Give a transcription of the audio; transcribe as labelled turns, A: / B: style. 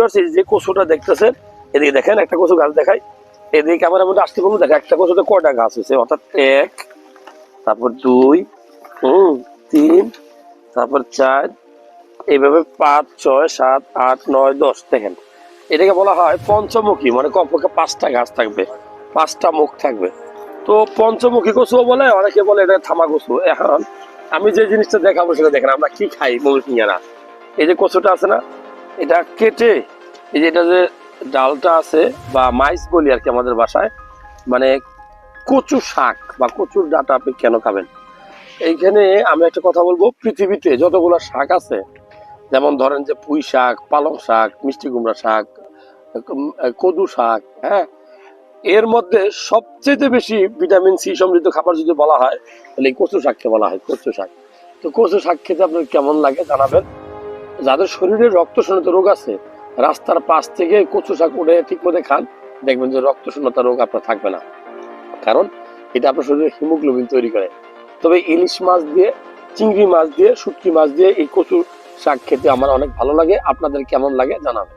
A: Viewers এই যে কচুটা দেখতেছেন, এদিকে দেখেন একটা কচু গাছ দেখাই, এদিকে ক্যামেরার মধ্যে আসতে বলবো, দেখেন একটা কচুতে কয়টা গাছ হয়েছে, অর্থাৎ 1, তারপর 2, 3, তারপর 4, এইভাবে 5, 6, 7, 8, 9, 10। দেখেন এটাকে বলা হয় পঞ্চমুখী, মানে কমপক্ষে 5টা গাছ থাকবে, 5টা মুখ থাকবে। তো পঞ্চমুখী কচুও বলে, অনেকে বলে এটা থামা কচু। এখন আমি যে জিনিসটা দেখাবো সেটা দেখেন, আমরা কি খাই মৌসুমিয়ারা, এই যে কচুটা আছে না, এটা কেটে এই যে এটা যে ডালটা আছে বা মাইস বলি আর কি আমাদের বাসায়, মানে কচু শাক বা কচুর ডাটা আপনি কেন খাবেন? এইখানে আমি একটা কথা বলবো, পৃথিবীতে যতগুলো শাক আছে, যেমন ধরেন যে পুঁই শাক, পালং শাক, মিষ্টি কুমড়া শাক, কদু শাক, হ্যাঁ, এর মধ্যে সবচেয়ে বেশি ভিটামিন সি সমৃদ্ধ খাবার যদি বলা হয় তাহলে এই কচু শাককে বলা হয় কচু শাক। তো কচু শাক খেতে আপনার কেমন লাগে জানাবেন। যাদের শরীরে রক্ত শূন্যতা রোগ আছে, রাস্তার পাশ থেকে কচু শাক উঠে ঠিক মতো খান, দেখবেন যে রক্ত শূন্যতা রোগ আপনার থাকবে না, কারণ এটা আপনার শরীরে হিমোগ্লোবিন তৈরি করে। তবে ইলিশ মাছ দিয়ে, চিংড়ি মাছ দিয়ে, শুটকি মাছ দিয়ে এই কচু শাক খেতে আমার অনেক ভালো লাগে। আপনাদের কেমন লাগে জানাবেন।